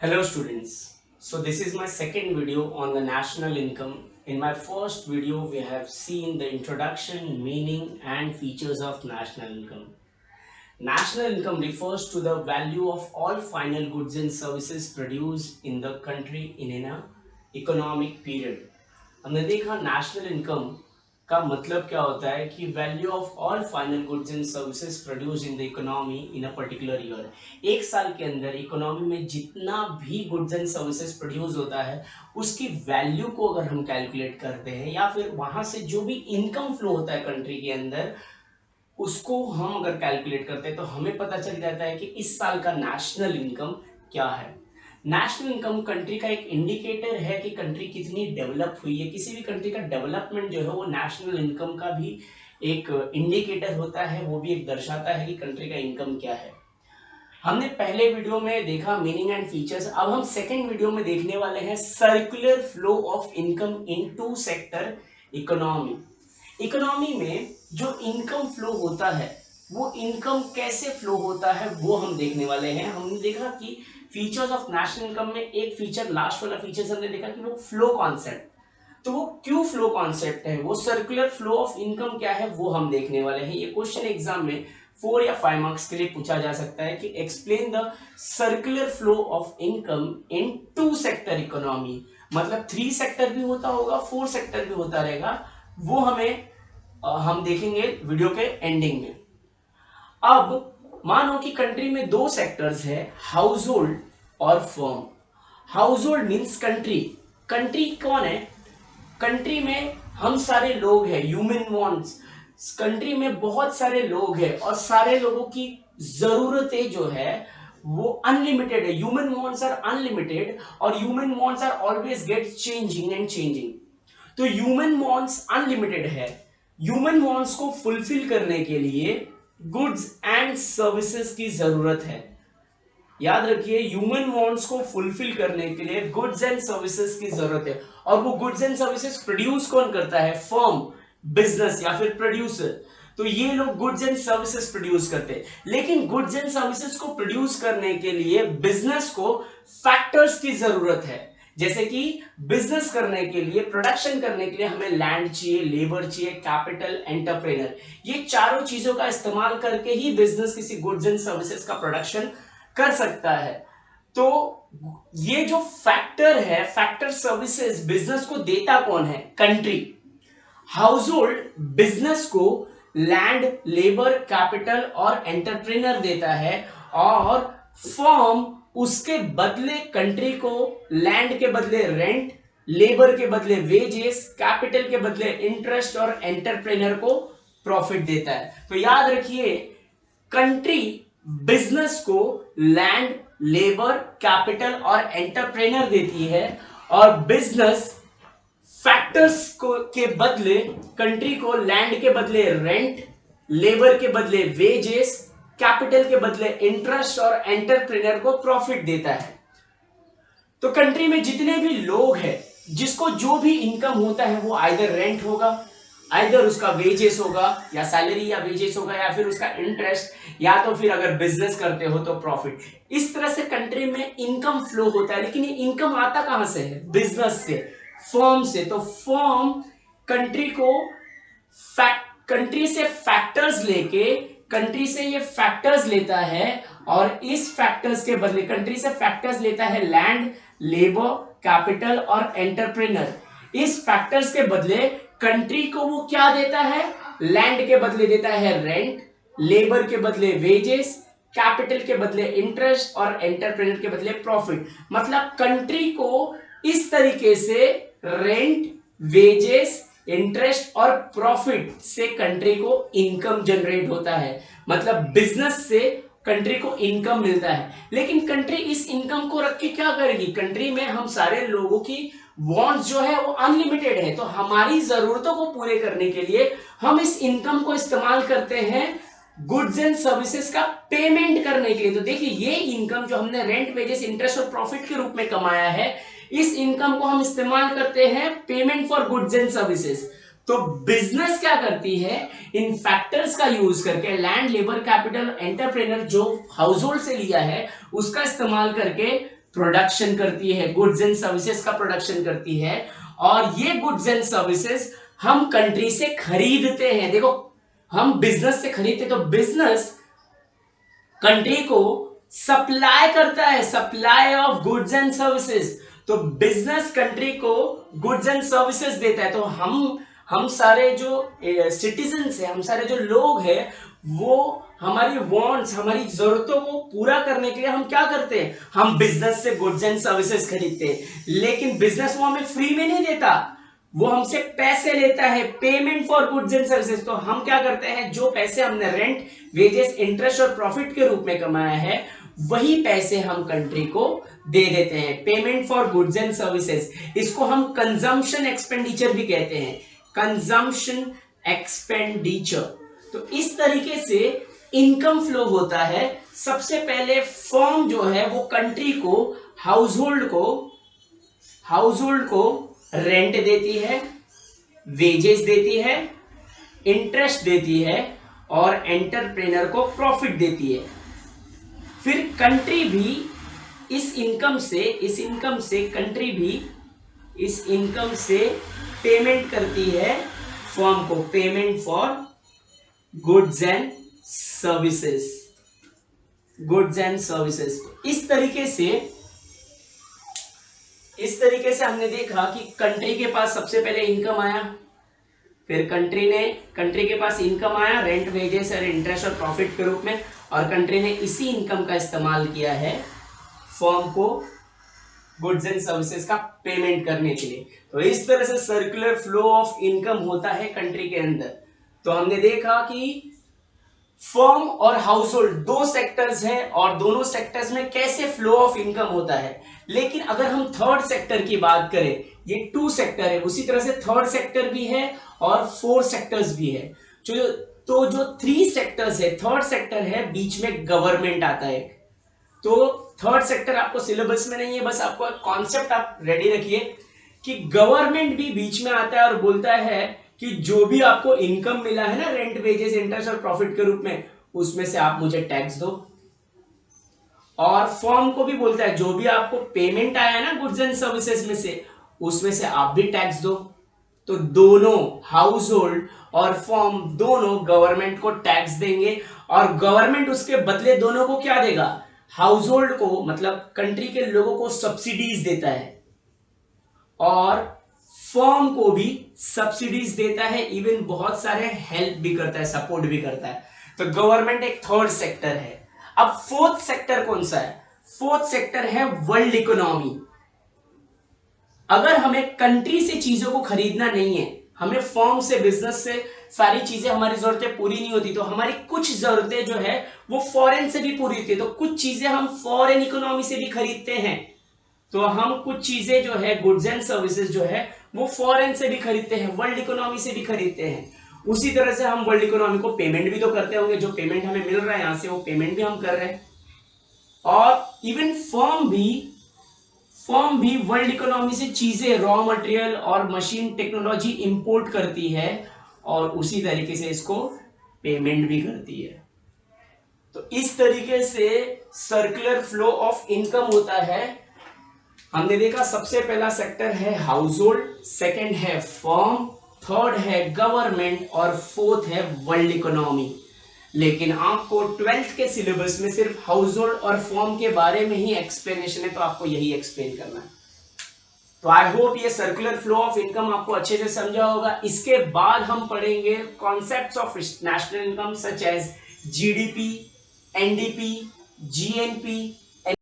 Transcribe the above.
Hello students. So this is my second video on the national income. In my first video we have seen the introduction, meaning and features of national income. National income refers to the value of all final goods and services produced in the country in an economic period. हमने देखा national income का मतलब क्या होता है कि value of all final goods and services produce in the economy in a particular year. एक साल के अंदर इकोनॉमी में जितना भी गुड्स एंड सर्विसेज प्रोड्यूस होता है उसकी वैल्यू को अगर हम कैलकुलेट करते हैं या फिर वहां से जो भी इनकम फ्लो होता है कंट्री के अंदर उसको हम अगर कैलकुलेट करते हैं तो हमें पता चल जाता है कि इस साल का नेशनल इनकम क्या है। नेशनल इनकम कंट्री का एक इंडिकेटर है कि कंट्री कितनी डेवलप हुई है। किसी भी कंट्री का डेवलपमेंट जो है वो नेशनल इनकम का भी एक इंडिकेटर होता है, वो भी एक दर्शाता है कि कंट्री का इनकम क्या है। हमने पहले वीडियो में देखा मीनिंग एंड फीचर्स, अब हम सेकेंड वीडियो में देखने वाले हैं circular flow of income in two sector economy. Economy में जो इनकम फ्लो होता है वो इनकम कैसे फ्लो होता है वो हम देखने वाले हैं। हमने देखा कि फीचर्स ऑफ नेशनल इनकम में एक फीचर, लास्ट वाला फीचर हमने देखा कि वो फ्लो कॉन्सेप्ट। तो वो क्यों फ्लो कॉन्सेप्ट है, वो सर्कुलर फ्लो ऑफ इनकम क्या है वो हम देखने वाले हैं। ये क्वेश्चन एग्जाम में 4 या 5 मार्क्स के लिए पूछा जा सकता है कि explain the circular flow of income in two sector economy. मतलब 3 सेक्टर भी होता होगा, 4 सेक्टर भी होता रहेगा, वो हम देखेंगे वीडियो के एंडिंग में। अब मानो कि कंट्री में 2 सेक्टर्स है, हाउस होल्ड और firm. House hold means country. Country कौन है? कंट्री में हम सारे लोग हैं, ह्यूमन वांट्स। कंट्री में बहुत सारे लोग हैं और सारे लोगों की जरूरतें जो है वो अनलिमिटेड है। ह्यूमन वांट्स आर अनलिमिटेड और human wants are always get changing and changing. तो ह्यूमन वांट्स अनलिमिटेड है। ह्यूमन वांट्स को फुलफिल करने के लिए गुड्स एंड सर्विसेज की जरूरत है। याद रखिए, ह्यूमन वांट्स को फुलफिल करने के लिए गुड्स एंड सर्विसेज की जरूरत है। और वो गुड्स एंड सर्विसेज प्रोड्यूस कौन करता है? फर्म, बिजनेस या फिर प्रोड्यूसर। तो ये लोग गुड्स एंड सर्विसेज प्रोड्यूस करते हैं। लेकिन गुड्स एंड सर्विसेज को प्रोड्यूस करने के लिए बिजनेस को फैक्टर्स की जरूरत है। जैसे कि बिजनेस करने के लिए, प्रोडक्शन करने के लिए हमें लैंड चाहिए, लेबर चाहिए, कैपिटल, एंटरप्रेनर। ये चारों चीजों का इस्तेमाल करके ही बिजनेस किसी गुड्स एंड सर्विसेज का प्रोडक्शन कर सकता है। तो ये जो फैक्टर है, फैक्टर सर्विसेज बिजनेस को देता कौन है? कंट्री। हाउस होल्ड बिजनेस को लैंड, लेबर, कैपिटल और एंटरप्रेनर देता है और फर्म उसके बदले कंट्री को लैंड के बदले रेंट, लेबर के बदले वेजेस, कैपिटल के बदले इंटरेस्ट और एंटरप्रेनर को प्रॉफिट देता है। तो याद रखिए, कंट्री बिजनेस को लैंड, लेबर, कैपिटल और एंटरप्रेनर देती है और बिजनेस फैक्टर्स को के बदले कंट्री को लैंड के बदले रेंट, लेबर के बदले वेजेस, कैपिटल के बदले इंटरेस्ट और एंटरप्रेनर को प्रॉफिट देता है। तो कंट्री में जितने भी लोग हैं, जिसको जो भी इनकम होता है वो आइदर रेंट होगा, आइदर उसका वेजेस होगा या सैलरी या वेजेस होगा, या फिर उसका इंटरेस्ट, या तो फिर अगर बिजनेस करते हो तो प्रॉफिट। इस तरह से कंट्री में इनकम फ्लो होता है। लेकिन ये इनकम आता कहां से है? बिजनेस से, फर्म से। तो फर्म कंट्री को कंट्री से फैक्टर्स लेके, कंट्री से ये फैक्टर्स लेता है और इस फैक्टर्स के बदले कंट्री से फैक्टर्स लेता है लैंड, लेबर, कैपिटल और एंटरप्रेनर। इस फैक्टर्स के बदले कंट्री को वो क्या देता है? लैंड के बदले देता है रेंट, लेबर के बदले वेजेस, कैपिटल के बदले इंटरेस्ट और एंटरप्रेनर के बदले प्रॉफिट। मतलब कंट्री को इस तरीके से रेंट, वेजेस, इंटरेस्ट और प्रॉफिट से कंट्री को इनकम जनरेट होता है। मतलब बिजनेस से कंट्री को इनकम मिलता है। लेकिन कंट्री इस इनकम को रख के क्या करेगी? कंट्री में हम सारे लोगों की वांट्स जो है वो अनलिमिटेड है। तो हमारी जरूरतों को पूरे करने के लिए हम इस इनकम को इस्तेमाल करते हैं गुड्स एंड सर्विसेज का पेमेंट करने के लिए। तो देखिए, ये इनकम जो हमने रेंट, वेजेस, इंटरेस्ट और प्रॉफिट के रूप में कमाया है, इस इनकम को हम इस्तेमाल करते हैं payment for goods and services. तो बिजनेस क्या करती है? इन फैक्टर्स का यूज करके लैंड, लेबर, कैपिटल, एंटरप्रेनर जो हाउस होल्ड से लिया है उसका इस्तेमाल करके प्रोडक्शन करती है, गुड्स एंड सर्विसेज का प्रोडक्शन करती है, और ये गुड्स एंड सर्विसेज हम कंट्री से खरीदते हैं। देखो, हम बिजनेस से खरीदते, तो बिजनेस कंट्री को सप्लाई करता है, supply of goods and services. तो बिजनेस कंट्री को गुड्स एंड सर्विसेज देता है। तो हम सारे जो सिटीजन्स हैं, हम सारे जो लोग हैं, वो हमारी वांट्स, हमारी जरूरतों को पूरा करने के लिए हम क्या करते हैं, हम बिजनेस से गुड्स एंड सर्विसेज खरीदते हैं। लेकिन बिजनेस वो हमें फ्री में नहीं देता, वो हमसे पैसे लेता है, payment for goods and services. तो हम क्या करते हैं, जो पैसे हमने रेंट, वेजेस, इंटरेस्ट और प्रॉफिट के रूप में कमाया है, वही पैसे हम कंट्री को दे देते हैं, payment for goods and services. इसको हम कंजम्पशन एक्सपेंडिचर भी कहते हैं, कंजम्पशन एक्सपेंडिचर। तो इस तरीके से इनकम फ्लो होता है। सबसे पहले फर्म जो है वो कंट्री को, हाउसहोल्ड को रेंट देती है, वेजेस देती है, इंटरेस्ट देती है, और एंटरप्रेनर को प्रॉफिट देती है। फिर कंट्री भी इस इनकम से पेमेंट करती है फर्म को, payment for goods and services. इस तरीके से हमने देखा कि कंट्री के पास सबसे पहले इनकम आया, फिर कंट्री के पास इनकम आया रेंट, वेजेस और इंटरेस्ट और प्रॉफिट के रूप में, और कंट्री ने इसी इनकम का इस्तेमाल किया है फर्म को गुड्स एंड सर्विसेज का पेमेंट करने के लिए। तो इस तरह से सर्कुलर फ्लो ऑफ इनकम होता है कंट्री के अंदर। तो हमने देखा कि फर्म और हाउसहोल्ड दो सेक्टर्स हैं, और दोनों सेक्टर्स में कैसे फ्लो ऑफ इनकम होता है। लेकिन अगर हम थर्ड सेक्टर की बात करें, ये 2 सेक्टर है, उसी तरह से थर्ड सेक्टर भी है और 4 सेक्टर्स भी है। तो जो 3 सेक्टर्स है, थर्ड सेक्टर है, बीच में गवर्नमेंट आता है। तो थर्ड सेक्टर आपको सिलेबस में नहीं है, बस आपको कॉन्सेप्ट आप रेडी रखिए कि गवर्नमेंट भी बीच में आता है और बोलता है कि जो भी आपको इनकम मिला है ना, रेंट, वेजेस, इंटरेस्ट और प्रॉफिट के रूप में, उसमें से आप मुझे टैक्स दो। और फर्म को भी बोलता है जो भी आपको पेमेंट आया है ना गुड्स एंड सर्विसेज में से, उसमें से आप भी टैक्स दो। तो दोनों, हाउसहोल्ड और फर्म, दोनों गवर्नमेंट को टैक्स देंगे, और गवर्नमेंट उसके बदले दोनों को क्या देगा, हाउसहोल्ड को, मतलब कंट्री के लोगों को सब्सिडीज देता है, और फर्म को भी सब्सिडीज देता है, इवन बहुत सारे हेल्प भी करता है, सपोर्ट भी करता है। तो गवर्नमेंट एक थर्ड सेक्टर है। अब फोर्थ सेक्टर कौन सा है? फोर्थ सेक्टर है वर्ल्ड इकोनॉमी। अगर हमें कंट्री से चीजों को खरीदना नहीं है, हमें फर्म से, बिजनेस से सारी चीजें, हमारी जरूरतें पूरी नहीं होती, तो हमारी कुछ जरूरतें जो है वो फॉरेन से भी पूरी होती है। तो कुछ चीजें हम फॉरेन इकोनॉमी से भी खरीदते हैं। तो हम कुछ चीजें जो है, गुड्स एंड सर्विसेज जो है, वो फॉरेन से भी खरीदते हैं, वर्ल्ड इकोनॉमी से भी खरीदते हैं। उसी तरह से हम वर्ल्ड इकोनॉमी को पेमेंट भी तो करते होंगे, जो पेमेंट हमें मिल रहा है यहां से, वो पेमेंट भी हम कर रहे हैं। और इवन फर्म भी वर्ल्ड इकोनॉमी से चीजें, रॉ मटेरियल और मशीन टेक्नोलॉजी इंपोर्ट करती है, और उसी तरीके से इसको पेमेंट भी करती है। तो इस तरीके से सर्कुलर फ्लो ऑफ इनकम होता है। हमने देखा सबसे पहला सेक्टर है हाउसहोल्ड, सेकंड है फर्म, थर्ड है गवर्नमेंट, और फोर्थ है वर्ल्ड इकोनॉमी। लेकिन आपको 12th के सिलेबस में सिर्फ हाउसहोल्ड और फर्म के बारे में ही एक्सप्लेनेशन है, तो आपको यही एक्सप्लेन करना है। तो आई होप ये सर्कुलर फ्लो ऑफ इनकम आपको अच्छे से समझा होगा। इसके बाद हम पढ़ेंगे concepts of national income such as GDP, NDP, GNP,